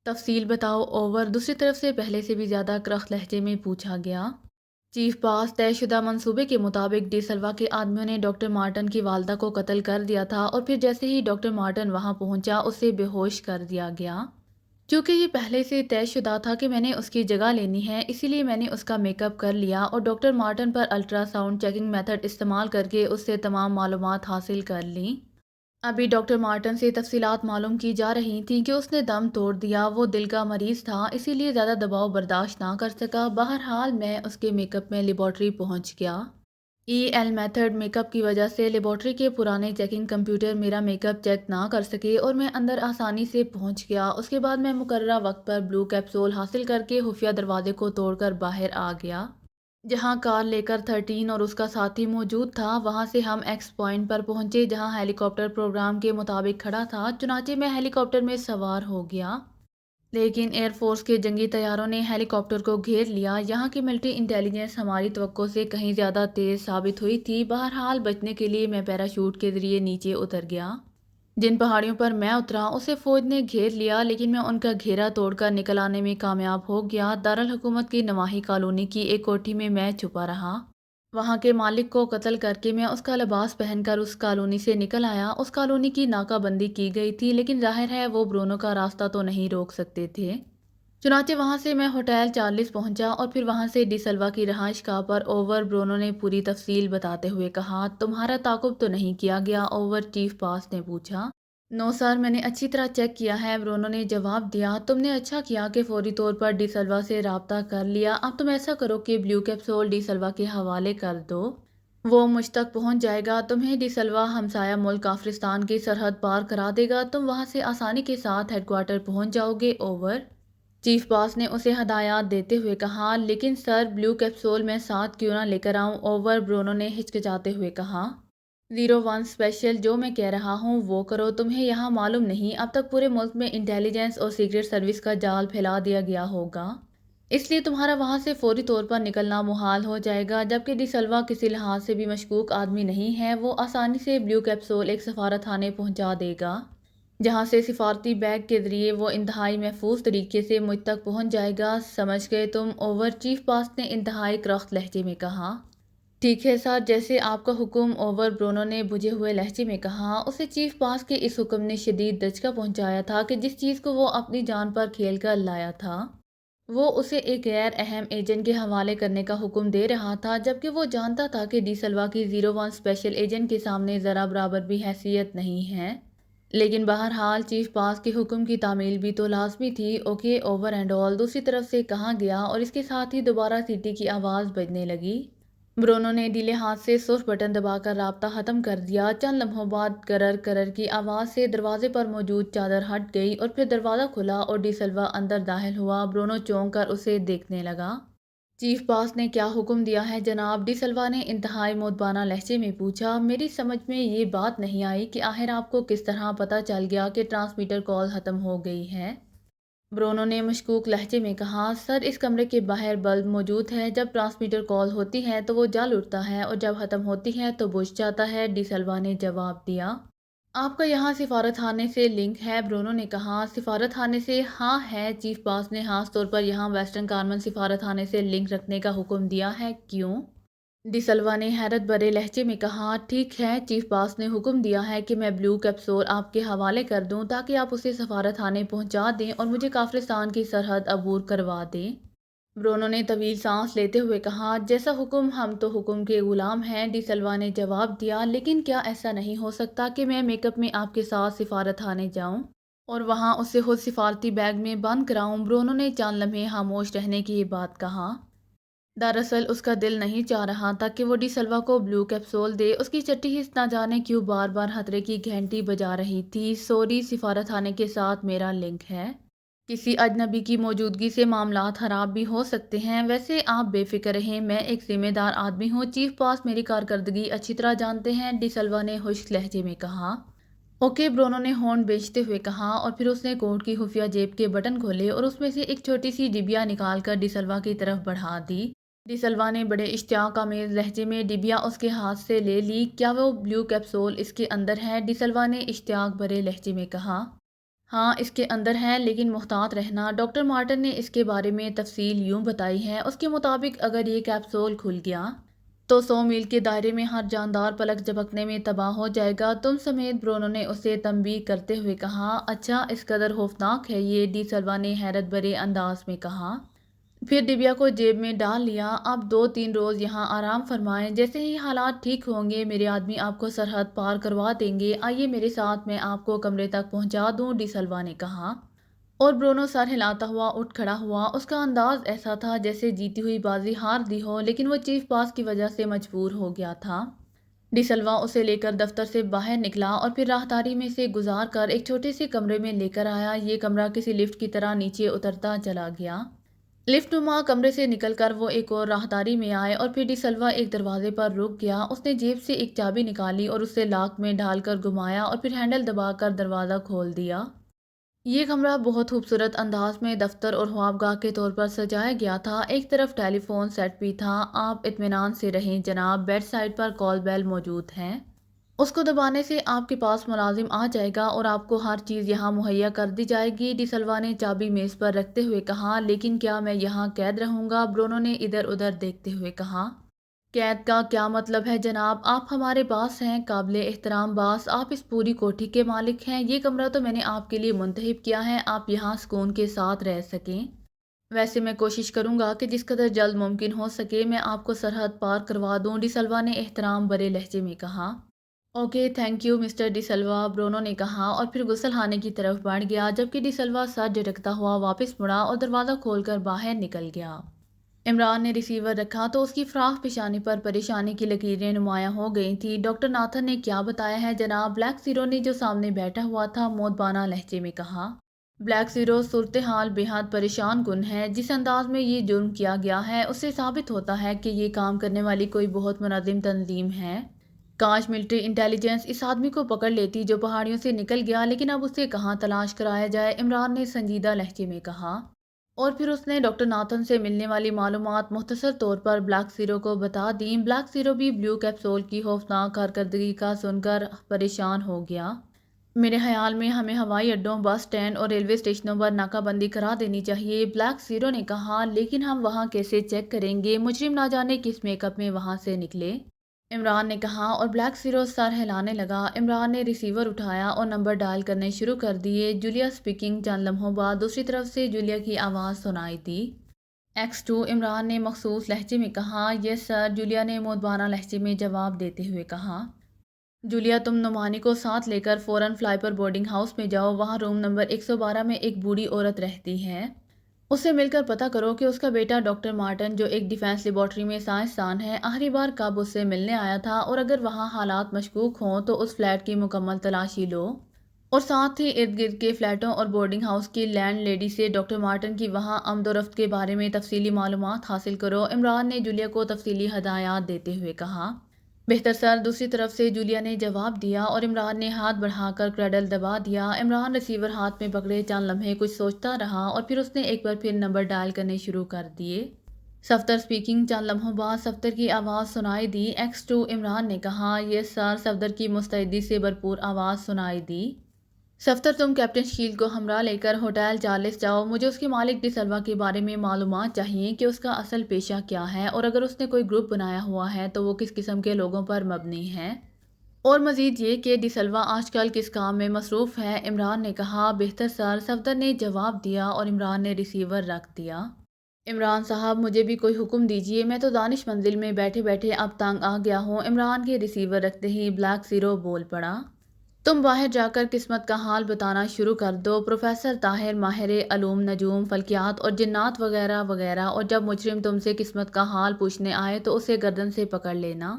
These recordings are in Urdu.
تفصیل بتاؤ اوور دوسری طرف سے پہلے سے بھی زیادہ کرخت لہجے میں پوچھا گیا۔ چیف باس طے شدہ منصوبے کے مطابق ڈی سلوا کے آدمیوں نے ڈاکٹر مارٹن کی والدہ کو قتل کر دیا تھا اور پھر جیسے ہی ڈاکٹر مارٹن وہاں پہنچا اسے بے ہوش کر دیا گیا۔ چونکہ یہ پہلے سے طے شدہ تھا کہ میں نے اس کی جگہ لینی ہے، اسی لیے میں نے اس کا میک اپ کر لیا اور ڈاکٹر مارٹن پر الٹرا ساؤنڈ چیکنگ میتھڈ استعمال کر کے اس سے تمام معلومات حاصل کر لیں۔ ابھی ڈاکٹر مارٹن سے تفصیلات معلوم کی جا رہی تھیں کہ اس نے دم توڑ دیا، وہ دل کا مریض تھا اسی لیے زیادہ دباؤ برداشت نہ کر سکا۔ بہرحال میں اس کے میک اپ میں لیبارٹری پہنچ گیا۔ E L method make up کی وجہ سے لیبارٹری کے پرانے چیکنگ کمپیوٹر میرا میک اپ چیک نہ کر سکے اور میں اندر آسانی سے پہنچ گیا۔ اس کے بعد میں مقررہ وقت پر بلو کیپسول حاصل کر کے خفیہ دروازے کو توڑ کر باہر آ گیا۔ جہاں کار لے کر 13 اور اس کا ساتھی موجود تھا، وہاں سے ہم ایکس پوائنٹ پر پہنچے جہاں ہیلی کاپٹر پروگرام کے مطابق کھڑا تھا۔ چنانچہ میں ہیلی کاپٹر میں سوار ہو گیا، لیکن ایئر فورس کے جنگی طیاروں نے ہیلی کاپٹر کو گھیر لیا۔ یہاں کی ملٹری انٹیلیجنس ہماری توقع سے کہیں زیادہ تیز ثابت ہوئی تھی۔ بہرحال بچنے کے لیے میں پیراشوٹ کے ذریعے نیچے اتر گیا۔ جن پہاڑیوں پر میں اترا اسے فوج نے گھیر لیا، لیکن میں ان کا گھیرا توڑ کر نکل آنے میں کامیاب ہو گیا۔ دارالحکومت کی نواحی کالونی کی ایک کوٹھی میں چھپا رہا۔ وہاں کے مالک کو قتل کر کے میں اس کا لباس پہن کر اس کالونی سے نکل آیا۔ اس کالونی کی ناکہ بندی کی گئی تھی، لیکن ظاہر ہے وہ برونو کا راستہ تو نہیں روک سکتے تھے۔ چنانچہ وہاں سے میں ہوٹل چارلس پہنچا اور پھر وہاں سے ڈی سلوا کی رہائش گاہ پر۔ اوور برونو نے پوری تفصیل بتاتے ہوئے کہا، تمہارا تعاقب تو نہیں کیا گیا؟ اوور چیف باس نے پوچھا۔ نو سر، میں نے اچھی طرح چیک کیا ہے، برونو نے جواب دیا۔ تم نے اچھا کیا کہ فوری طور پر ڈی سلوا سے رابطہ کر لیا۔ اب تم ایسا کرو کہ بلیو کیپسول ڈی سلوا کے حوالے کر دو، وہ مجھ تک پہنچ جائے گا۔ تمہیں ڈی سلوا ہمسایہ ملک کافرستان کی سرحد پار کرا دے گا، تم وہاں سے آسانی کے ساتھ ہیڈ کوارٹر پہنچ جاؤ گے۔ اوور چیف باس نے اسے ہدایات دیتے ہوئے کہا، لیکن سر بلیو کیپسول میں ساتھ کیوں نہ لے کر آؤں؟ اوور برونو نے ہچکچاتے ہوئے کہا، 01 اسپیشل جو میں کہہ رہا ہوں وہ کرو۔ تمہیں یہاں معلوم نہیں، اب تک پورے ملک میں انٹیلیجنس اور سیکرٹ سروس کا جال پھیلا دیا گیا ہوگا، اس لیے تمہارا وہاں سے فوری طور پر نکلنا محال ہو جائے گا۔ جبکہ ڈی سلوا کسی لحاظ سے بھی مشکوک آدمی نہیں ہے، وہ آسانی سے بلیو کیپسول ایک سفارت خانے پہنچا دے گا، جہاں سے سفارتی بیگ کے ذریعے وہ انتہائی محفوظ طریقے سے مجھ تک پہنچ جائے گا۔ سمجھ گئے تم؟ اوور چیف باس نے انتہائی کرخت لہجے میں کہا۔ ٹھیک ہے سر، جیسے آپ کا حکم۔ اوور برونو نے بجھے ہوئے لہجے میں کہا۔ اسے چیف باس کے اس حکم نے شدید دھچکا پہنچایا تھا کہ جس چیز کو وہ اپنی جان پر کھیل کر لایا تھا، وہ اسے ایک غیر اہم ایجنٹ کے حوالے کرنے کا حکم دے رہا تھا، جبکہ وہ جانتا تھا کہ ڈی سلوا کی 01 اسپیشل ایجنٹ کے سامنے ذرا برابر بھی حیثیت نہیں ہے۔ لیکن بہرحال چیف باس کے حکم کی تعمیل بھی تو لازمی تھی۔ اوکے اوور اینڈ آل، دوسری طرف سے کہا گیا، اور اس کے ساتھ ہی دوبارہ سیٹی کی آواز بجنے لگی۔ برونو نے ڈھیلے ہاتھ سے سرخ بٹن دبا کر رابطہ ختم کر دیا۔ چند لمحوں بعد کرر کرر کی آواز سے دروازے پر موجود چادر ہٹ گئی اور پھر دروازہ کھلا اور ڈی سلوا اندر داخل ہوا۔ برونو چونک کر اسے دیکھنے لگا۔ چیف باس نے کیا حکم دیا ہے جناب؟ ڈی سلوا نے انتہائی مؤدبانہ لہجے میں پوچھا۔ میری سمجھ میں یہ بات نہیں آئی کہ آخر آپ کو کس طرح پتہ چل گیا کہ ٹرانسمیٹر کال ختم ہو گئی ہے؟ برونو نے مشکوک لہجے میں کہا، سر اس کمرے کے باہر بلب موجود ہے، جب ٹرانسمیٹر کال ہوتی ہے تو وہ جل اٹھتا ہے اور جب ختم ہوتی ہے تو بجھ جاتا ہے، ڈی سلوا نے جواب دیا۔ آپ کا یہاں سفارت خانے سے لنک ہے؟ برونو نے کہا۔ سفارت خانے سے؟ ہاں ہے۔ چیف باس نے خاص طور پر یہاں ویسٹرن کارمن سفارت خانے سے لنک رکھنے کا حکم دیا ہے۔ کیوں؟ ڈی سلوا نے حیرت بھرے لہجے میں کہا۔ ٹھیک ہے، چیف باس نے حکم دیا ہے کہ میں بلیو کیپسول آپ کے حوالے کر دوں تاکہ آپ اسے سفارت خانے پہنچا دیں اور مجھے کافرستان کی سرحد عبور کروا دیں۔ برونو نے طویل سانس لیتے ہوئے کہا، جیسا حکم، ہم تو حکم کے غلام ہیں، ڈی سلوا نے جواب دیا۔ لیکن کیا ایسا نہیں ہو سکتا کہ میں میک اپ میں آپ کے ساتھ سفارت خانے جاؤں اور وہاں اسے خود سفارتی بیگ میں بند کراؤں؟ برونو نے چند لمحے خاموش رہنے کی بات کہا۔ دراصل اس کا دل نہیں چاہ رہا تھا کہ وہ ڈی سلوا کو بلیو کیپسول دے۔ اس کی چٹی حس نہ جانے کیوں بار بار خطرے کی گھنٹی بجا رہی تھی۔ سوری، سفارت خانے کے ساتھ میرا لنک ہے، کسی اجنبی کی موجودگی سے معاملات خراب بھی ہو سکتے ہیں۔ ویسے آپ بے فکر رہیں، میں ایک ذمہ دار آدمی ہوں، چیف باس میری کارکردگی اچھی طرح جانتے ہیں، ڈی سلوا نے خشک لہجے میں کہا۔ اوکے، برونو نے ہونٹ بھیجتے ہوئے کہا، اور پھر اس نے کوٹ کی خفیہ جیب کے بٹن کھولے اور اس میں سے ایک چھوٹی سی ڈبیا نکال کر ڈی سلوا کی طرف بڑھا دی۔ ڈی سلوا نے بڑے اشتیاق آمیز لہجے میں ڈبیا اس کے ہاتھ سے لے لی۔ کیا وہ بلیو کیپسول اس کے اندر ہے؟ ڈی سلوا نے اشتیاق بھرے لہجے میں کہا۔ ہاں اس کے اندر ہیں لیکن محتاط رہنا۔ ڈاکٹر مارٹن نے اس کے بارے میں تفصیل یوں بتائی ہے، اس کے مطابق اگر یہ کیپسول کھل گیا تو 100 میل کے دائرے میں ہر جاندار پلک جھپکنے میں تباہ ہو جائے گا، تم سمیت۔ برونو نے اسے تنبیہ کرتے ہوئے کہا۔ اچھا اس قدر خوفناک ہے یہ؟ ڈی سلوا نے حیرت بھرے انداز میں کہا۔ پھر ڈبیا کو جیب میں ڈال لیا۔ اب 2-3 روز یہاں آرام فرمائیں، جیسے ہی حالات ٹھیک ہوں گے میرے آدمی آپ کو سرحد پار کروا دیں گے۔ آئیے میرے ساتھ، میں آپ کو کمرے تک پہنچا دوں، ڈی سلوا نے کہا۔ اور برونو سر ہلاتا ہوا اٹھ کھڑا ہوا۔ اس کا انداز ایسا تھا جیسے جیتی ہوئی بازی ہار دی ہو، لیکن وہ چیف باس کی وجہ سے مجبور ہو گیا تھا۔ ڈی سلوا اسے لے کر دفتر سے باہر نکلا اور پھر راہداری میں سے گزار کر ایک چھوٹے سے کمرے میں لے کر آیا۔ یہ کمرہ کسی لفٹ کی طرح نیچے اترتا چلا گیا۔ لفٹ نما کمرے سے نکل کر وہ ایک اور راہداری میں آئے اور پھر ڈی سلوا ایک دروازے پر رک گیا۔ اس نے جیب سے ایک چابی نکالی اور اسے لاک میں ڈال کر گھمایا اور پھر ہینڈل دبا کر دروازہ کھول دیا۔ یہ کمرہ بہت خوبصورت انداز میں دفتر اور خوابگاہ کے طور پر سجایا گیا تھا۔ ایک طرف ٹیلی فون سیٹ بھی تھا۔ آپ اطمینان سے رہیں جناب، بیڈ سائڈ پر کال بیل موجود ہے، اس کو دبانے سے آپ کے پاس ملازم آ جائے گا اور آپ کو ہر چیز یہاں مہیا کر دی جائے گی، ڈی سلوا نے چابی میز پر رکھتے ہوئے کہا۔ لیکن کیا میں یہاں قید رہوں گا؟ برونو نے ادھر ادھر دیکھتے ہوئے کہا۔ قید کا کیا مطلب ہے جناب؟ آپ ہمارے باس ہیں، قابل احترام باس، آپ اس پوری کوٹھی کے مالک ہیں۔ یہ کمرہ تو میں نے آپ کے لیے منتخب کیا ہے، آپ یہاں سکون کے ساتھ رہ سکیں۔ ویسے میں کوشش کروں گا کہ جس قدر جلد ممکن ہو سکے میں آپ کو سرحد پار کروا دوں، ڈی سلوا نے احترام بھرے لہجے میں کہا۔ Okay thank you mister De Silva, Bruno نے کہا اور پھر غسل خانے کی طرف بڑھ گیا، جبکہ ڈی سلوا سر جھٹکتا ہوا واپس مڑا اور دروازہ کھول کر باہر نکل گیا۔ عمران نے ریسیور رکھا تو اس کی فراخ پیشانی پر پریشانی کی لکیریں نمایاں ہو گئی تھیں۔ ڈاکٹر ناتھن نے کیا بتایا ہے جناب؟ بلیک زیرو نے جو سامنے بیٹھا ہوا تھا مؤدبانہ لہجے میں کہا۔ بلیک زیرو، صورتحال بے حد پریشان کن ہے۔ جس انداز میں یہ جرم کیا گیا ہے اس سے ثابت ہوتا ہے کہ یہ کام کرنے والی کوئی بہت منظم تنظیم ہے۔ کاش ملٹری انٹیلیجنس اس آدمی کو پکڑ لیتی جو پہاڑیوں سے نکل گیا، لیکن اب اسے کہاں تلاش کرایا جائے، عمران نے سنجیدہ لہجے میں کہا۔ اور پھر اس نے ڈاکٹر ناتھن سے ملنے والی معلومات مختصر طور پر بلیک زیرو کو بتا دیں۔ بلیک زیرو بھی بلیو کیپسول کی خوفناک کارکردگی کا سن کر پریشان ہو گیا۔ میرے خیال میں ہمیں ہوائی اڈوں، بس اسٹینڈ اور ریلوے اسٹیشنوں پر ناکہ بندی کرا دینی چاہیے، بلیک زیرو نے کہا۔ لیکن ہم وہاں کیسے چیک کریں گے؟ مجرم نہ جانے کس میک اپ میں وہاں سے نکلے، عمران نے کہا اور بلیک زیرو سر ہلانے لگا۔ عمران نے ریسیور اٹھایا اور نمبر ڈائل کرنے شروع کر دیے۔ Julia speaking. چند لمحوں بعد دوسری طرف سے جولیا کی آواز سنائی دی۔ X2، عمران نے مخصوص لہجے میں کہا۔ یس سر، جولیا نے مؤدبانہ لہجے میں جواب دیتے ہوئے کہا۔ جولیا تم نعمانی کو ساتھ لے کر فوراً فلائی پر بورڈنگ ہاؤس میں جاؤ، وہاں روم نمبر 112 میں ایک بوڑھی عورت رہتی ہے، اس سے مل کر پتہ کرو کہ اس کا بیٹا ڈاکٹر مارٹن جو ایک ڈیفنس لیبارٹری میں سائنسدان ہے آخری بار کب اس سے ملنے آیا تھا، اور اگر وہاں حالات مشکوک ہوں تو اس فلیٹ کی مکمل تلاشی لو، اور ساتھ ہی ارد گرد کے فلیٹوں اور بورڈنگ ہاؤس کی لینڈ لیڈی سے ڈاکٹر مارٹن کی وہاں آمد و رفت کے بارے میں تفصیلی معلومات حاصل کرو، عمران نے جولیا کو تفصیلی ہدایات دیتے ہوئے کہا۔ بہتر سر، دوسری طرف سے جولیا نے جواب دیا اور عمران نے ہاتھ بڑھا کر کریڈل دبا دیا۔ عمران ریسیور ہاتھ میں پکڑے چند لمحے کچھ سوچتا رہا اور پھر اس نے ایک بار پھر نمبر ڈائل کرنے شروع کر دیے۔ صفدر اسپیکنگ۔ چند لمحوں بعد صفدر کی آواز سنائی دی۔ X2، عمران نے کہا۔ یس سر، صفدر کی مستعدی سے بھرپور آواز سنائی دی۔ صفدر، تم کیپٹن شیل کو ہمراہ لے کر ہوٹل چارلس جاؤ، مجھے اس کے مالک ڈی سلوا کے بارے میں معلومات چاہیے کہ اس کا اصل پیشہ کیا ہے، اور اگر اس نے کوئی گروپ بنایا ہوا ہے تو وہ کس قسم کے لوگوں پر مبنی ہے، اور مزید یہ کہ ڈی سلوا آج کل کس کام میں مصروف ہے، عمران نے کہا۔ بہتر سر، صفدر نے جواب دیا اور عمران نے ریسیور رکھ دیا۔ عمران صاحب، مجھے بھی کوئی حکم دیجیے، میں تو دانش منزل میں بیٹھے بیٹھے اب تنگ آ گیا ہوں، عمران کے ریسیور رکھتے ہی بلیک زیرو بول پڑا۔ تم باہر جا کر قسمت کا حال بتانا شروع کر دو، پروفیسر طاہر ماہر علوم نجوم فلکیات اور جنات وغیرہ وغیرہ، اور جب مجرم تم سے قسمت کا حال پوچھنے آئے تو اسے گردن سے پکڑ لینا،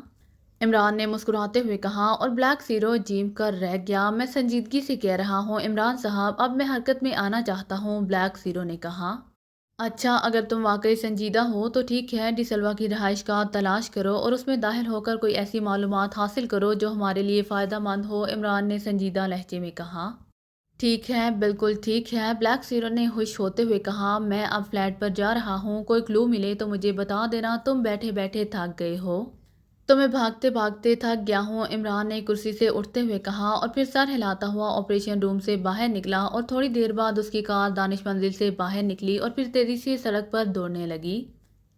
عمران نے مسکراتے ہوئے کہا، اور بلیک زیرو جیم کر رہ گیا۔ میں سنجیدگی سے کہہ رہا ہوں عمران صاحب، اب میں حرکت میں آنا چاہتا ہوں، بلیک زیرو نے کہا۔ اچھا، اگر تم واقعی سنجیدہ ہو تو ٹھیک ہے، ڈی سلوا کی رہائش گاہ تلاش کرو اور اس میں داخل ہو کر کوئی ایسی معلومات حاصل کرو جو ہمارے لیے فائدہ مند ہو، عمران نے سنجیدہ لہجے میں کہا۔ ٹھیک ہے، بالکل ٹھیک ہے، بلیک زیرو نے خوش ہوتے ہوئے کہا۔ میں اب فلیٹ پر جا رہا ہوں، کوئی کلو ملے تو مجھے بتا دینا، تم بیٹھے بیٹھے تھک گئے ہو۔ تو میں بھاگتے بھاگتے تھک گیا ہوں، عمران نے کرسی سے اٹھتے ہوئے کہا اور پھر سر ہلاتا ہوا آپریشن روم سے باہر نکلا اور تھوڑی دیر بعد اس کی کار دانش منزل سے باہر نکلی اور پھر تیزی سے سڑک پر دوڑنے لگی۔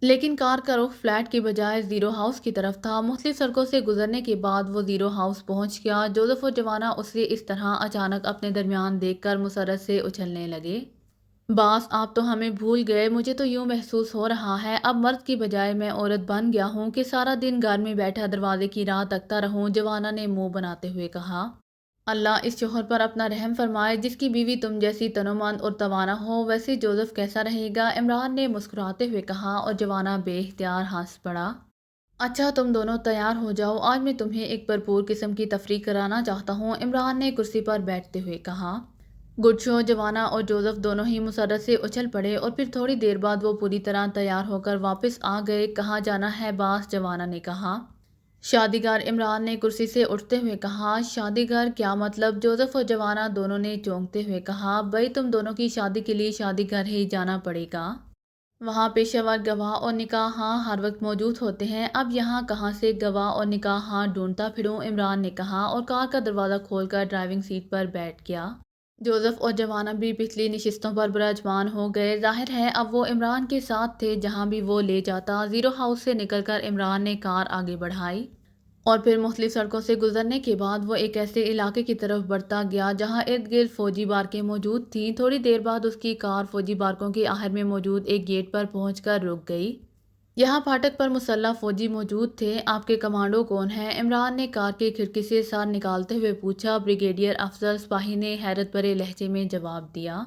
لیکن کار کا رخ فلیٹ کی بجائے زیرو ہاؤس کی طرف تھا۔ مختلف سڑکوں سے گزرنے کے بعد وہ زیرو ہاؤس پہنچ گیا۔ جوزف اور جوانا اسے اس طرح اچانک اپنے درمیان دیکھ کر مسرت سے اچھلنے لگے۔ باس آپ تو ہمیں بھول گئے، مجھے تو یوں محسوس ہو رہا ہے اب مرد کی بجائے میں عورت بن گیا ہوں کہ سارا دن گھر میں بیٹھا دروازے کی راہ تکتا رہوں، جوانا نے منہ بناتے ہوئے کہا۔ اللہ اس شوہر پر اپنا رحم فرمائے جس کی بیوی تم جیسی تنومند اور توانا ہو، ویسے جوزف کیسا رہے گا، عمران نے مسکراتے ہوئے کہا اور جوانا بے اختیار ہنس پڑا۔ اچھا تم دونوں تیار ہو جاؤ، آج میں تمہیں ایک بھرپور قسم کی تفریح کرانا چاہتا ہوں، عمران نے کرسی پر بیٹھتے ہوئے کہا۔ گڈ شو، جوانا اور جوزف دونوں ہی مسرت سے اچھل پڑے اور پھر تھوڑی دیر بعد وہ پوری طرح تیار ہو کر واپس آ گئے۔ کہاں جانا ہے باس، جوانا نے کہا۔ شادی گھر، عمران نے کرسی سے اٹھتے ہوئے کہا۔ شادی گھر کیا مطلب، جوزف اور جوانا دونوں نے چونکتے ہوئے کہا۔ بھئی تم دونوں کی شادی کے لیے شادی گھر ہی جانا پڑے گا، وہاں پیشہ ور گواہ اور نکاح ہاں ہر وقت موجود ہوتے ہیں، اب یہاں کہاں سے گواہ اور نکاح ہاں ڈھونڈتا پھروں، عمران نے کہا اور کار کا دروازہ کھول کر ڈرائیونگ سیٹ پر بیٹھ گیا۔ جوزف اور جوانا بھی پچھلی نشستوں پر براجمان ہو گئے، ظاہر ہے اب وہ عمران کے ساتھ تھے جہاں بھی وہ لے جاتا۔ زیرو ہاؤس سے نکل کر عمران نے کار آگے بڑھائی اور پھر مختلف سڑکوں سے گزرنے کے بعد وہ ایک ایسے علاقے کی طرف بڑھتا گیا جہاں ارد گرد فوجی بارکیں موجود تھیں۔ تھوڑی دیر بعد اس کی کار فوجی بارکوں کے آخر میں موجود ایک گیٹ پر پہنچ کر رک گئی۔ یہاں پھاٹک پر مسلح فوجی موجود تھے، آپ کے کمانڈو کون ہیں، عمران نے کار کی کھڑکی سے سر نکالتے ہوئے پوچھا۔ بریگیڈیئر افضل، سپاہی نے حیرت بھرے لہجے میں جواب دیا۔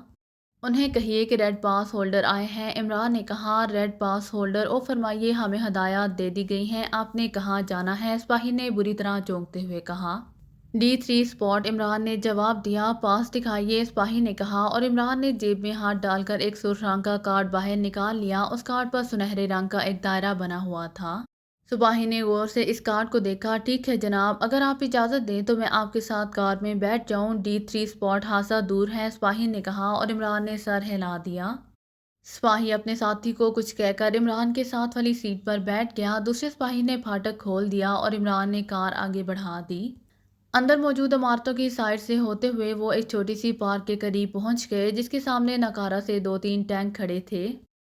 انہیں کہیے کہ ریڈ پاس ہولڈر آئے ہیں، عمران نے کہا۔ ریڈ پاس ہولڈر، او فرمائیے ہمیں ہدایات دے دی گئی ہیں، آپ نے کہاں جانا ہے، سپاہی نے بری طرح چونکتے ہوئے کہا۔ D3 اسپاٹ، عمران نے جواب دیا۔ پاس دکھائیے، سپاہی نے کہا اور عمران نے جیب میں ہاتھ ڈال کر ایک سرخ رنگ کا کارڈ باہر نکال لیا۔ اس کارڈ پر سنہرے رنگ کا ایک دائرہ بنا ہوا تھا۔ سپاہی نے غور سے اس کارڈ کو دیکھا۔ ٹھیک ہے جناب، اگر آپ اجازت دیں تو میں آپ کے ساتھ کار میں بیٹھ جاؤں، D3 اسپاٹ خاصا دور ہے، سپاہی نے کہا اور عمران نے سر ہلا دیا۔ سپاہی اپنے ساتھی کو کچھ کہہ کر عمران کے ساتھ والی سیٹ پر بیٹھ گیا۔ دوسرے سپاہی نے پھاٹک کھول دیا اور عمران نے کار آگے بڑھا دی۔ اندر موجود عمارتوں کی سائڈ سے ہوتے ہوئے وہ ایک چھوٹی سی پارک کے قریب پہنچ گئے جس کے سامنے ناکارہ سے 2-3 ٹینک کھڑے تھے۔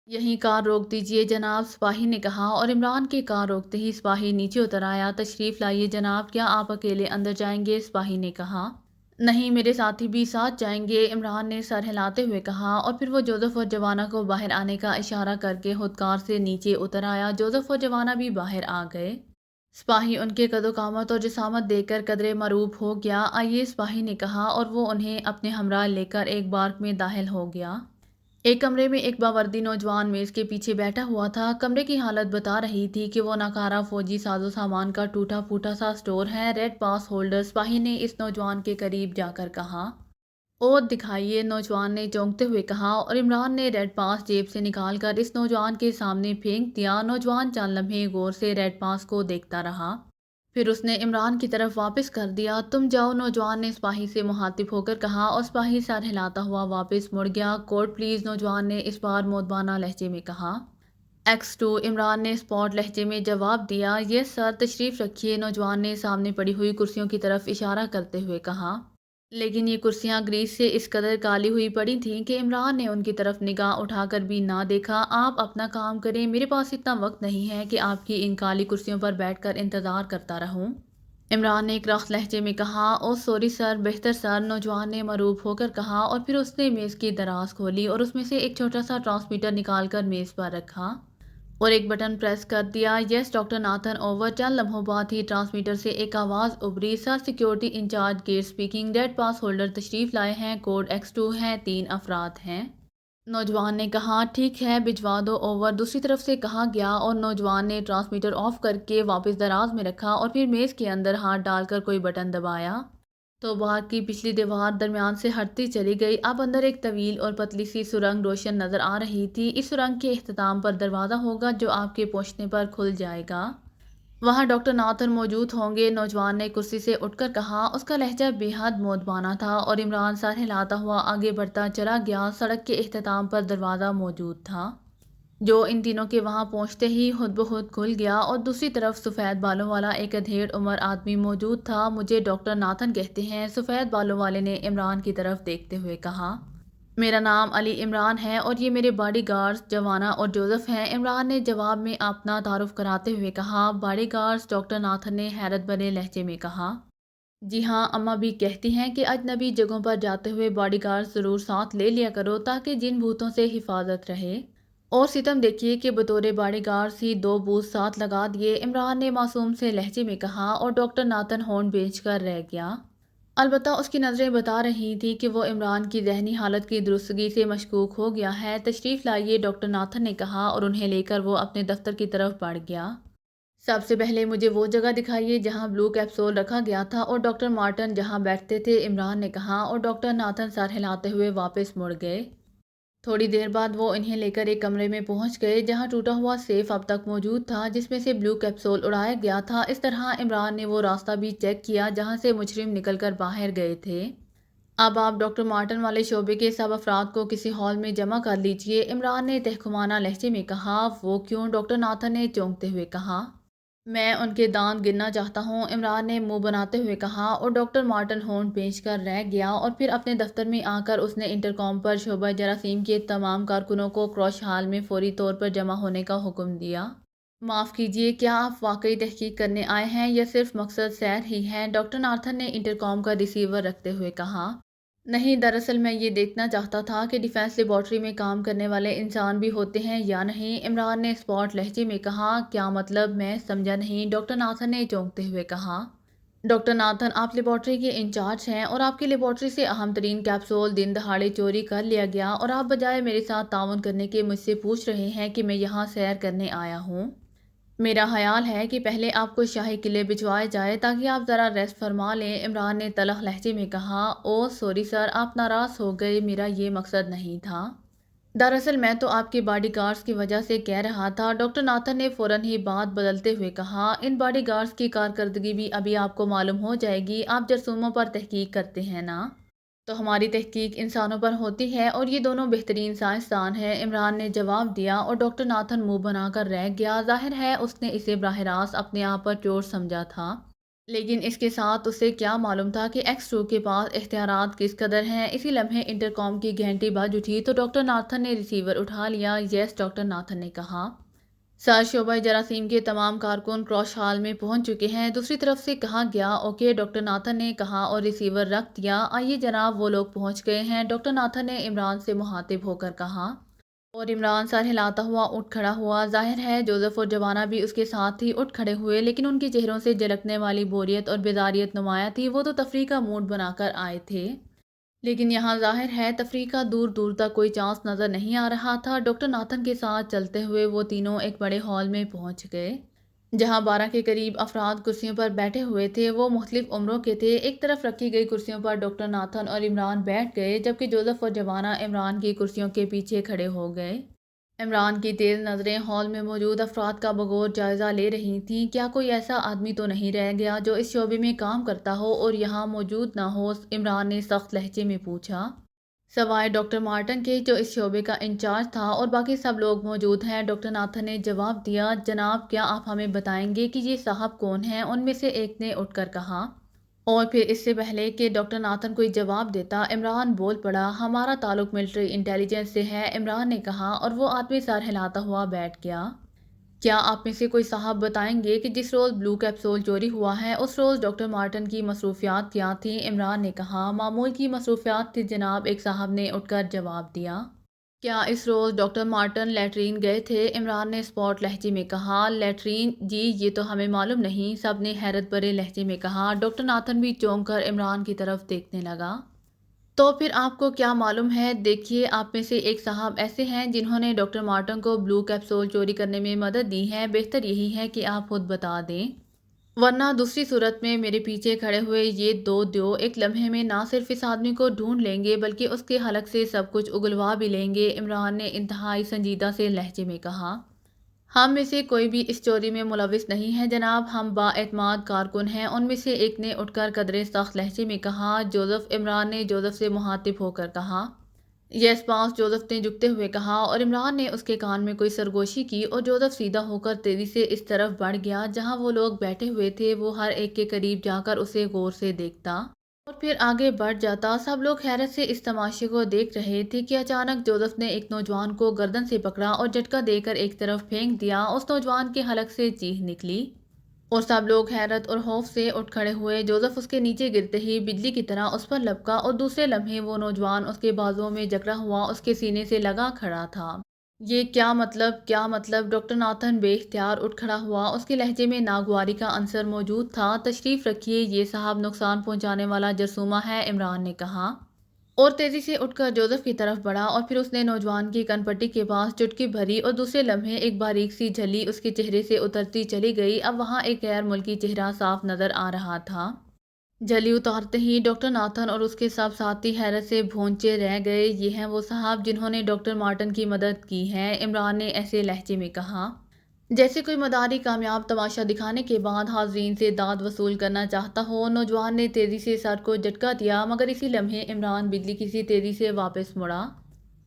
یہیں کار روک دیجئے جناب، سپاہی نے کہا اور عمران کی کار روکتے ہی سپاہی نیچے اتر آیا۔ تشریف لائیے جناب، کیا آپ اکیلے اندر جائیں گے، سپاہی نے کہا۔ نہیں، میرے ساتھی بھی ساتھ جائیں گے، عمران نے سر ہلاتے ہوئے کہا اور پھر وہ جوزف اور جوانا کو باہر آنے کا اشارہ کر کے خود کار سے نیچے اتر آیا۔ جوزف اور جوانا بھی باہر آ گئے۔ سپاہی ان کے قد و قامت اور جسامت دیکھ کر قدرے مرعوب ہو گیا۔ آئیے، سپاہی نے کہا اور وہ انہیں اپنے ہمراہ لے کر ایک بارک میں داخل ہو گیا۔ ایک کمرے میں ایک باوردی نوجوان میز کے پیچھے بیٹھا ہوا تھا۔ کمرے کی حالت بتا رہی تھی کہ وہ ناکارہ فوجی ساز و سامان کا ٹوٹا پھوٹا سا اسٹور ہے۔ ریڈ پاس ہولڈر، سپاہی نے اس نوجوان کے قریب جا کر کہا۔ او دکھائیے، نوجوان نے چونکتے ہوئے کہا اور عمران نے ریڈ پاس جیب سے نکال کر اس نوجوان کے سامنے پھینک دیا۔ نوجوان چند لمحے غور سے ریڈ پاس کو دیکھتا رہا، پھر اس نے عمران کی طرف واپس کر دیا۔ تم جاؤ، نوجوان نے سپاہی سے مخاطب ہو کر کہا اور سپاہی سر ہلاتا ہوا واپس مڑ گیا۔ کوڈ پلیز، نوجوان نے اس بار مؤدبانہ لہجے میں کہا۔ X2، عمران نے اسپاٹ لہجے میں جواب دیا۔ یس سر، تشریف رکھیے، نوجوان نے سامنے پڑی ہوئی کرسیوں کی طرف اشارہ کرتے ہوئے کہا۔ لیکن یہ کرسیاں گریس سے اس قدر کالی ہوئی پڑی تھیں کہ عمران نے ان کی طرف نگاہ اٹھا کر بھی نہ دیکھا۔ آپ اپنا کام کریں، میرے پاس اتنا وقت نہیں ہے کہ آپ کی ان کالی کرسیوں پر بیٹھ کر انتظار کرتا رہوں، عمران نے ایک رخت لہجے میں کہا۔ او سوری سر، بہتر سر، نوجوان نے مرعوب ہو کر کہا اور پھر اس نے میز کی دراز کھولی اور اس میں سے ایک چھوٹا سا ٹرانسمیٹر نکال کر میز پر رکھا اور ایک بٹن پریس کر دیا۔ Yes doctor Nathan, over. چند لمحوں بعد ہی ٹرانسمیٹر سے ایک آواز ابھری۔ Sir, security in-charge gate speaking, red pass holder تشریف لائے ہیں، کوڈ X2 ہے، 3 افراد ہیں، نوجوان نے کہا۔ ٹھیک ہے، بھجوا دو، اوور، دوسری طرف سے کہا گیا اور نوجوان نے ٹرانسمیٹر آف کر کے واپس دراز میں رکھا اور پھر میز کے اندر ہاتھ ڈال کر کوئی بٹن دبایا تو باہر کی پچھلی دیوار درمیان سے ہٹتی چلی گئی۔ اب اندر ایک طویل اور پتلی سی سرنگ روشن نظر آ رہی تھی۔ اس سرنگ کے اختتام پر دروازہ ہوگا جو آپ کے پہنچنے پر کھل جائے گا، وہاں ڈاکٹر ناتھن موجود ہوں گے، نوجوان نے کرسی سے اٹھ کر کہا۔ اس کا لہجہ بے حد مؤدبانہ تھا اور عمران سر ہلاتا ہوا آگے بڑھتا چلا گیا۔ سڑک کے اختتام پر دروازہ موجود تھا جو ان تینوں کے وہاں پہنچتے ہی خود بخود کھل گیا اور دوسری طرف سفید بالوں والا ایک ادھیڑ عمر آدمی موجود تھا۔ مجھے ڈاکٹر ناتھن کہتے ہیں، سفید بالوں والے نے عمران کی طرف دیکھتے ہوئے کہا۔ میرا نام علی عمران ہے اور یہ میرے باڈی گارڈز جوانا اور جوزف ہیں، عمران نے جواب میں اپنا تعارف کراتے ہوئے کہا۔ Body guards? ڈاکٹر ناتھن نے حیرت بھرے لہجے میں کہا۔ جی ہاں، اماں بھی کہتی ہیں کہ اجنبی جگہوں پر جاتے ہوئے باڈی گارڈز ضرور ساتھ لے لیا کرو تاکہ جن بھوتوں سے حفاظت رہے۔ اور ستم دیکھیے کہ بطور باڈی گارڈز ہی 2 بوت ساتھ لگا دیے، عمران نے معصوم سے لہجے میں کہا، اور ڈاکٹر ناتھن ہونٹ بھیج کر رہ گیا۔ البتہ اس کی نظریں بتا رہی تھیں کہ وہ عمران کی ذہنی حالت کی درستگی سے مشکوک ہو گیا ہے۔ تشریف لائیے، ڈاکٹر ناتھن نے کہا اور انہیں لے کر وہ اپنے دفتر کی طرف بڑھ گیا۔ سب سے پہلے مجھے وہ جگہ دکھائیے جہاں بلو کیپسول رکھا گیا تھا اور ڈاکٹر مارٹن جہاں بیٹھتے تھے، عمران نے کہا، اور ڈاکٹر ناتھن سر ہلاتے ہوئے واپس مڑ گئے۔ تھوڑی دیر بعد وہ انہیں لے کر ایک کمرے میں پہنچ گئے جہاں ٹوٹا ہوا سیف اب تک موجود تھا جس میں سے بلو کیپسول اڑایا گیا تھا۔ اس طرح عمران نے وہ راستہ بھی چیک کیا جہاں سے مجرم نکل کر باہر گئے تھے۔ اب آپ ڈاکٹر مارٹن والے شعبے کے سب افراد کو کسی ہال میں جمع کر لیجئے، عمران نے تحکمانہ لہجے میں کہا۔ وہ کیوں؟ ڈاکٹر ناتھن نے چونکتے ہوئے کہا۔ میں ان کے دانت گننا چاہتا ہوں، عمران نے منہ بناتے ہوئے کہا، اور ڈاکٹر مارٹن ہونٹ بھیج کر رہ گیا اور پھر اپنے دفتر میں آ کر اس نے انٹرکام پر شعبہ جراثیم کے تمام کارکنوں کو کراش ہال میں فوری طور پر جمع ہونے کا حکم دیا۔ معاف کیجیے، کیا آپ واقعی تحقیق کرنے آئے ہیں یا صرف مقصد سیر ہی ہے؟ ڈاکٹر ناتھن نے انٹرکام کا ریسیور رکھتے ہوئے کہا۔ نہیں، دراصل میں یہ دیکھنا چاہتا تھا کہ ڈیفنس لیبارٹری میں کام کرنے والے انسان بھی ہوتے ہیں یا نہیں، عمران نے اسپاٹ لہجے میں کہا۔ کیا مطلب؟ میں سمجھا نہیں، ڈاکٹر ناتھن نے چونکتے ہوئے کہا۔ ڈاکٹر ناتھن، آپ لیبارٹری کے انچارج ہیں اور آپ کی لیبارٹری سے اہم ترین کیپسول دن دہاڑے چوری کر لیا گیا اور آپ بجائے میرے ساتھ تعاون کرنے کے مجھ سے پوچھ رہے ہیں کہ میں یہاں سیر کرنے آیا ہوں۔ میرا خیال ہے کہ پہلے آپ کو شاہی قلعے بھجوائے جائے تاکہ آپ ذرا ریسٹ فرما لیں، عمران نے تلخ لہجے میں کہا۔ اوہ سوری سر، آپ ناراض ہو گئے، میرا یہ مقصد نہیں تھا۔ دراصل میں تو آپ کے باڈی گارڈز کی وجہ سے کہہ رہا تھا، ڈاکٹر ناتھن نے فوراً ہی بات بدلتے ہوئے کہا۔ ان باڈی گارڈز کی کارکردگی بھی ابھی آپ کو معلوم ہو جائے گی، آپ جرثوموں پر تحقیق کرتے ہیں نا؟ تو ہماری تحقیق انسانوں پر ہوتی ہے اور یہ دونوں بہترین سائنسدان ہیں، عمران نے جواب دیا، اور ڈاکٹر ناتھن منہ بنا کر رہ گیا۔ ظاہر ہے اس نے اسے براہ راست اپنے آپ پر چوٹ سمجھا تھا، لیکن اس کے ساتھ اسے کیا معلوم تھا کہ ایکس 2 کے پاس اختیارات کس قدر ہیں۔ اسی لمحے انٹرکام کی گھنٹی بج اٹھی تو ڈاکٹر ناتھن نے ریسیور اٹھا لیا۔ یس، ڈاکٹر ناتھن نے کہا۔ سر، شعبہ جراثیم کے تمام کارکن کراش ہال میں پہنچ چکے ہیں، دوسری طرف سے کہا گیا۔ اوکے، ڈاکٹر ناتھن نے کہا اور ریسیور رکھ دیا۔ آئیے جناب، وہ لوگ پہنچ گئے ہیں، ڈاکٹر ناتھن نے عمران سے مخاطب ہو کر کہا۔ اور عمران سر ہلاتا ہوا اٹھ کھڑا ہوا۔ ظاہر ہے جوزف اور جوانا بھی اس کے ساتھ ہی اٹھ کھڑے ہوئے، لیکن ان کے چہروں سے جھلکنے والی بوریت اور بیزاریت نمایاں تھی۔ وہ تو تفریح کا موڈ بنا کر آئے تھے، لیکن یہاں ظاہر ہے تفریح کا دور دور تک کوئی چانس نظر نہیں آ رہا تھا۔ ڈاکٹر ناتھن کے ساتھ چلتے ہوئے وہ تینوں ایک بڑے ہال میں پہنچ گئے جہاں 12 کے قریب افراد کرسیوں پر بیٹھے ہوئے تھے۔ وہ مختلف عمروں کے تھے۔ ایک طرف رکھی گئی کرسیوں پر ڈاکٹر ناتھن اور عمران بیٹھ گئے، جبکہ جوزف اور جوانا عمران کی کرسیوں کے پیچھے کھڑے ہو گئے۔ عمران کی تیز نظریں ہال میں موجود افراد کا بغور جائزہ لے رہی تھیں۔ کیا کوئی ایسا آدمی تو نہیں رہ گیا جو اس شعبے میں کام کرتا ہو اور یہاں موجود نہ ہو؟ عمران نے سخت لہجے میں پوچھا۔ سوائے ڈاکٹر مارٹن کے جو اس شعبے کا انچارج تھا، اور باقی سب لوگ موجود ہیں، ڈاکٹر ناتھن نے جواب دیا۔ جناب، کیا آپ ہمیں بتائیں گے کہ یہ صاحب کون ہیں؟ ان میں سے ایک نے اٹھ کر کہا۔ اور پھر اس سے پہلے کہ ڈاکٹر ناتھن کوئی جواب دیتا، عمران بول پڑا۔ ہمارا تعلق ملٹری انٹیلیجنس سے ہے، عمران نے کہا، اور وہ آدمی سر ہلاتا ہوا بیٹھ گیا۔ کیا آپ میں سے کوئی صاحب بتائیں گے کہ جس روز بلو کیپسول چوری ہوا ہے اس روز ڈاکٹر مارٹن کی مصروفیات کیا تھیں؟ عمران نے کہا۔ معمول کی مصروفیات تھی جناب، ایک صاحب نے اٹھ کر جواب دیا۔ کیا اس روز ڈاکٹر مارٹن لیٹرین گئے تھے؟ عمران نے اسپاٹ لہجے میں کہا۔ لیٹرین؟ جی، یہ تو ہمیں معلوم نہیں، سب نے حیرت بھرے لہجے میں کہا۔ ڈاکٹر ناتھن بھی چونک کر عمران کی طرف دیکھنے لگا۔ تو پھر آپ کو کیا معلوم ہے؟ دیکھیے، آپ میں سے ایک صاحب ایسے ہیں جنہوں نے ڈاکٹر مارٹن کو بلو کیپسول چوری کرنے میں مدد دی ہے، بہتر یہی ہے کہ آپ خود بتا دیں، ورنہ دوسری صورت میں میرے پیچھے کھڑے ہوئے یہ دو دیو ایک لمحے میں نہ صرف اس آدمی کو ڈھونڈ لیں گے بلکہ اس کے حلق سے سب کچھ اگلوا بھی لیں گے، عمران نے انتہائی سنجیدہ سے لہجے میں کہا۔ ہم میں سے کوئی بھی اس چوری میں ملوث نہیں ہے جناب، ہم با اعتماد کارکن ہیں، ان میں سے ایک نے اٹھ کر قدرے سخت لہجے میں کہا۔ جوزف؟ عمران نے جوزف سے مخاطب ہو کر کہا۔ یس باس، جوزف نے جھکتے ہوئے کہا، اور عمران نے اس کے کان میں کوئی سرگوشی کی اور جوزف سیدھا ہو کر تیزی سے اس طرف بڑھ گیا جہاں وہ لوگ بیٹھے ہوئے تھے۔ وہ ہر ایک کے قریب جا کر اسے غور سے دیکھتا اور پھر آگے بڑھ جاتا۔ سب لوگ حیرت سے اس تماشے کو دیکھ رہے تھے کہ اچانک جوزف نے ایک نوجوان کو گردن سے پکڑا اور جھٹکا دے کر ایک طرف پھینک دیا۔ اس نوجوان کے حلق سے چیخ نکلی اور سب لوگ حیرت اور خوف سے اٹھ کھڑے ہوئے۔ جوزف اس کے نیچے گرتے ہی بجلی کی طرح اس پر لپکا اور دوسرے لمحے وہ نوجوان اس کے بازوؤں میں جکڑا ہوا اس کے سینے سے لگا کھڑا تھا۔ یہ کیا مطلب، کیا مطلب؟ ڈاکٹر ناتھن بے اختیار اٹھ کھڑا ہوا۔ اس کے لہجے میں ناگواری کا عنصر موجود تھا۔ تشریف رکھیے، یہ صاحب نقصان پہنچانے والا جرثومہ ہے، عمران نے کہا اور تیزی سے اٹھ کر جوزف کی طرف بڑھا، اور پھر اس نے نوجوان کی کن پٹی کے پاس چٹکی بھری اور دوسرے لمحے ایک باریک سی جھلی اس کے چہرے سے اترتی چلی گئی۔ اب وہاں ایک غیر ملکی چہرہ صاف نظر آ رہا تھا۔ جھلی اتارتے ہی ڈاکٹر ناتھن اور اس کے سب ساتھی حیرت سے بھونچے رہ گئے۔ یہ ہیں وہ صاحب جنہوں نے ڈاکٹر مارٹن کی مدد کی ہے، عمران نے ایسے لہجے میں کہا جیسے کوئی مداری کامیاب تماشا دکھانے کے بعد حاضرین سے داد وصول کرنا چاہتا ہو۔ نوجوان نے تیزی سے سر کو جھٹکا دیا، مگر اسی لمحے عمران بجلی کی سی تیزی سے واپس مڑا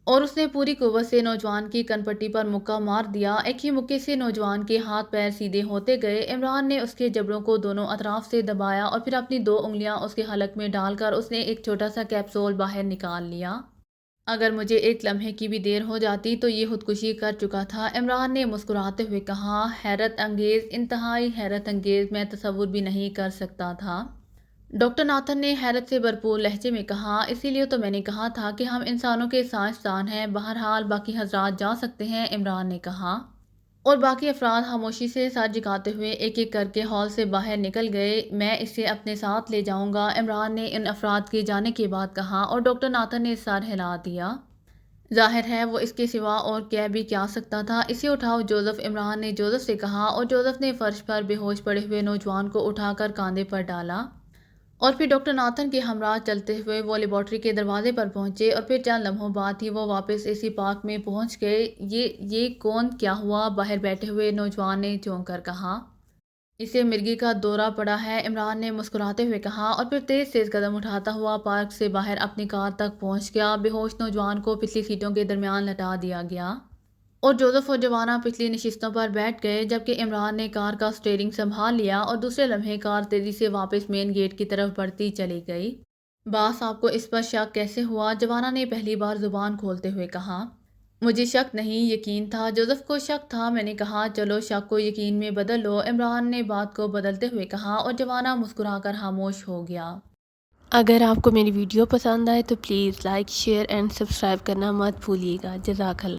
اور اس نے پوری قوت سے نوجوان کی کن پٹی پر مکہ مار دیا۔ ایک ہی مکے سے نوجوان کے ہاتھ پیر سیدھے ہوتے گئے۔ عمران نے اس کے جبڑوں کو دونوں اطراف سے دبایا اور پھر اپنی 2 انگلیاں اس کے حلق میں ڈال کر اس نے ایک چھوٹا سا کیپسول باہر نکال لیا۔ اگر مجھے ایک لمحے کی بھی دیر ہو جاتی تو یہ خودکشی کر چکا تھا، عمران نے مسکراتے ہوئے کہا۔ حیرت انگیز، انتہائی حیرت انگیز، میں تصور بھی نہیں کر سکتا تھا، ڈاکٹر ناتھن نے حیرت سے بھرپور لہجے میں کہا۔ اسی لیے تو میں نے کہا تھا کہ ہم انسانوں کے سائنسدان ہیں۔ بہرحال باقی حضرات جا سکتے ہیں، عمران نے کہا اور باقی افراد خاموشی سے سر جھکاتے ہوئے ایک ایک کر کے ہال سے باہر نکل گئے۔ میں اسے اپنے ساتھ لے جاؤں گا، عمران نے ان افراد کے جانے کے بعد کہا، اور ڈاکٹر ناتھن نے سر ہلا دیا۔ ظاہر ہے وہ اس کے سوا اور کہہ بھی کیا سکتا تھا۔ اسے اٹھاؤ جوزف، عمران نے جوزف سے کہا، اور جوزف نے فرش پر بے ہوش پڑے ہوئے نوجوان کو اٹھا کر کاندھے پر ڈالا اور پھر ڈاکٹر ناتھن کے ہمراہ چلتے ہوئے وہ لیبارٹری کے دروازے پر پہنچے، اور پھر چند لمحوں بعد ہی وہ واپس اسی پارک میں پہنچ گئے۔ یہ کون، کیا ہوا؟ باہر بیٹھے ہوئے نوجوان نے چونک کر کہا۔ اسے مرگی کا دورہ پڑا ہے، عمران نے مسکراتے ہوئے کہا، اور پھر تیز تیز قدم اٹھاتا ہوا پارک سے باہر اپنی کار تک پہنچ گیا۔ بے ہوش نوجوان کو پچھلی سیٹوں کے درمیان لٹا دیا گیا اور جوزف اور جوانا پچھلی نشستوں پر بیٹھ گئے، جبکہ عمران نے کار کا اسٹیئرنگ سنبھال لیا اور دوسرے لمحے کار تیزی سے واپس مین گیٹ کی طرف بڑھتی چلی گئی۔ باس، آپ کو اس پر شک کیسے ہوا؟ جوانا نے پہلی بار زبان کھولتے ہوئے کہا۔ مجھے شک نہیں، یقین تھا۔ جوزف کو شک تھا۔ میں نے کہا چلو شک کو یقین میں بدل لو، عمران نے بات کو بدلتے ہوئے کہا، اور جوانا مسکرا کر خاموش ہو گیا۔ اگر آپ کو میری ویڈیو پسند آئے تو please like, share and subscribe کرنا مت بھولیے گا۔ جزاک اللہ۔